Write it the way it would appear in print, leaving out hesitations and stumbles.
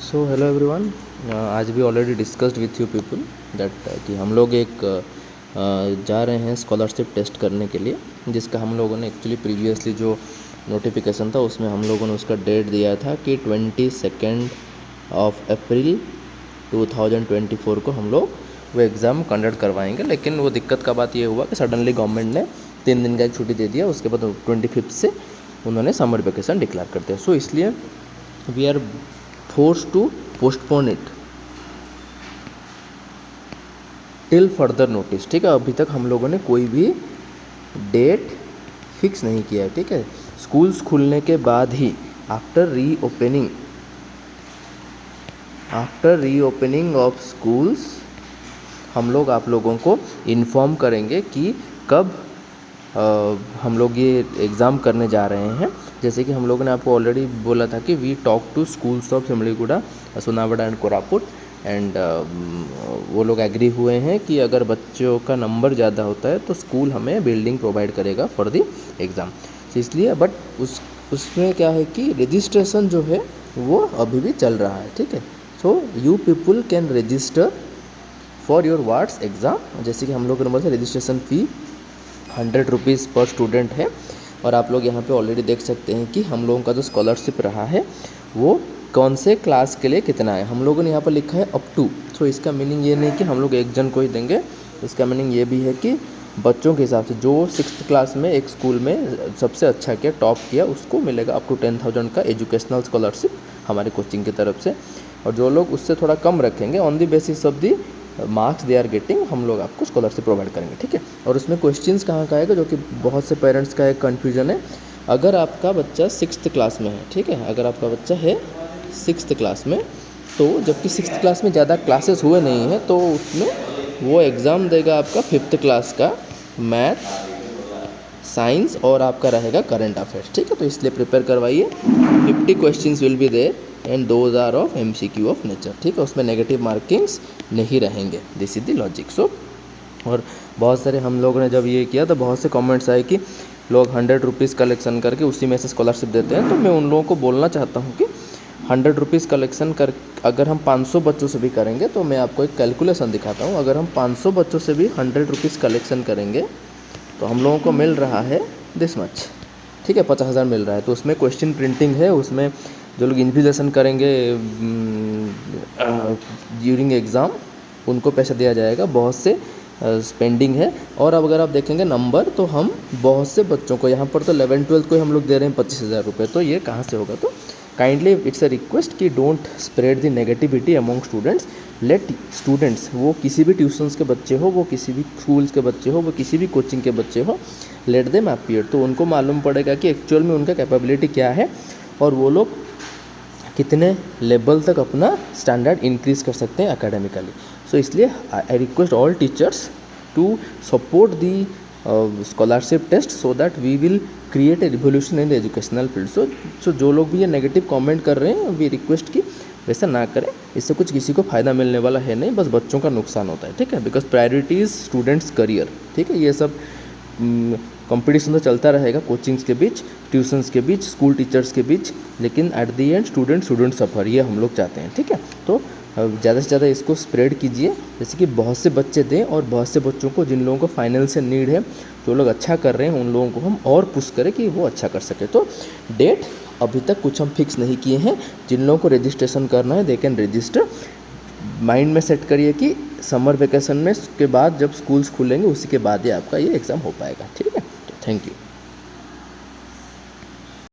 So hello everyone, आज भी already discussed with you people that कि हम लोग एक जा रहे हैं स्कॉलरशिप टेस्ट करने के लिए, जिसका हम लोगों ने एक्चुअली प्रीवियसली जो नोटिफिकेशन था उसमें हम लोगों ने उसका डेट दिया था कि 22 अप्रैल 2024 को हम लोग वो एग्ज़ाम कंडक्ट करवाएंगे। लेकिन वो दिक्कत का बात ये हुआ कि सडनली गवर्नमेंट ने 3 दिन का एक छुट्टी दे दिया। उसके बाद 25 से उन्होंने समर वेकेशन डिक्लेयर कर दिया। सो इसलिए we are force to postpone it till further notice. ठीक है, अभी तक हम लोगों ने कोई भी डेट फिक्स नहीं किया है। ठीक है, स्कूल्स खुलने के बाद ही आफ्टर रीओपनिंग ऑफ स्कूल्स हम लोग आप लोगों को इन्फॉर्म करेंगे कि कब हम लोग ये एग्ज़ाम करने जा रहे हैं। जैसे कि हम लोगों ने आपको ऑलरेडी बोला था कि we talk to schools of Semiliguda, Sonawada and Koraput and वो लोग एग्री हुए हैं कि अगर बच्चों का नंबर ज़्यादा होता है तो स्कूल हमें बिल्डिंग प्रोवाइड करेगा फॉर द एग्ज़ाम। इसलिए बट उसमें क्या है कि रजिस्ट्रेशन जो है वो अभी भी चल रहा है। ठीक है, so you people can register for your wards exam. जैसे कि हम लोग ने बोला registration fee 100 rupees per student है। और आप लोग यहाँ पे ऑलरेडी देख सकते हैं कि हम लोगों का जो स्कॉलरशिप रहा है वो कौन से क्लास के लिए कितना है। हम लोगों ने यहाँ पर लिखा है अप टू। सो इसका मीनिंग ये नहीं कि हम लोग एक जन को ही देंगे। इसका मीनिंग ये भी है कि बच्चों के हिसाब से जो 6th क्लास में एक स्कूल में सबसे अच्छा किया, टॉप किया, उसको मिलेगा अप टू 10,000 का एजुकेशनल स्कॉलरशिप हमारे कोचिंग की तरफ से। और जो लोग उससे थोड़ा कम रखेंगे on the basis of the marks they are getting, हम लोग आपको स्कॉलरशिप प्रोवाइड करेंगे। ठीक है, और उसमें क्वेश्चंस कहाँ का आएगा, जो कि बहुत से पेरेंट्स का एक कन्फ्यूजन है। अगर आपका बच्चा 6th क्लास में है, ठीक है, अगर आपका बच्चा है 6th क्लास में, तो जबकि 6th क्लास में ज़्यादा क्लासेस हुए नहीं हैं तो उसमें वो एग्ज़ाम देगा आपका 5th क्लास का मैथ, साइंस और आपका रहेगा करंट अफेयर्स। ठीक है, तो इसलिए प्रिपेयर करवाइए। 50 questions will be there and those are of MCQ of nature. ठीक है, उसमें नेगेटिव मार्किंग्स नहीं रहेंगे। This is the logic. So और बहुत सारे हम लोगों ने जब ये किया तो बहुत से कमेंट्स आए कि लोग 100 रुपीज़ कलेक्शन करके उसी में से स्कॉलरशिप देते हैं। तो मैं उन लोगों को बोलना चाहता हूँ कि 100 रुपीज़ कलेक्शन कर अगर हम 500 बच्चों से भी करेंगे तो मैं आपको एक कैलकुलेशन दिखाता हूँ। अगर हम 500 बच्चों से भी 100 रुपीज़ कलेक्शन करेंगे तो हम लोगों को मिल रहा है दिस मच। ठीक है, 50,000 मिल रहा है। तो उसमें क्वेश्चन प्रिंटिंग है, उसमें जो लोग इन्विजिलेशन करेंगे ड्यूरिंग एग्ज़ाम उनको पैसा दिया जाएगा। बहुत से स्पेंडिंग है। और अब अगर आप देखेंगे नंबर तो हम बहुत से बच्चों को यहाँ पर तो 11th-12th को हम लोग दे रहे हैं 25,000 रुपये। तो ये कहाँ से होगा? तो काइंडली इट्स अ रिक्वेस्ट कि don't spread the negativity among students. Let students, वो किसी भी ट्यूशन्स के बच्चे हो, वो किसी भी स्कूल्स के बच्चे हो, वो किसी भी कोचिंग के बच्चे हो, लेट देम अपीयर। तो उनको मालूम पड़ेगा कि एक्चुअल में उनका कैपेबिलिटी क्या है और वो लोग कितने लेवल तक अपना स्टैंडर्ड इंक्रीज़ कर सकते हैं एकेडमिकली। सो इसलिए I request all teachers to support the scholarship test so that we will create a revolution in the educational field. So जो लोग भी ये नेगेटिव कमेंट कर रहे हैं वी रिक्वेस्ट कि वैसा ना करें। इससे कुछ किसी को फ़ायदा मिलने वाला है नहीं, बस बच्चों का नुकसान होता है। ठीक है, because priority is students career. ठीक है, ये सब कंपटीशन तो चलता रहेगा कोचिंग्स के बीच, ट्यूशन्स के बीच, स्कूल टीचर्स के बीच, लेकिन एट दी एंड स्टूडेंट सफ़र, ये हम लोग चाहते हैं। ठीक है, तो ज़्यादा से ज़्यादा इसको स्प्रेड कीजिए, जैसे कि बहुत से बच्चे दें और बहुत से बच्चों को जिन लोगों को फाइनल से नीड है, जो लोग अच्छा कर रहे हैं, उन लोगों को हम और पुश करें कि वो अच्छा कर सके। तो डेट अभी तक कुछ हम फिक्स नहीं किए हैं। जिन लोगों को रजिस्ट्रेशन करना है दे कैन रजिस्टर। माइंड में सेट करिए कि समर वेकेशन में के बाद जब स्कूल्स खुलेंगे उसी के बाद ही आपका ये एग्ज़ाम हो पाएगा। ठीक है, तो थैंक यू।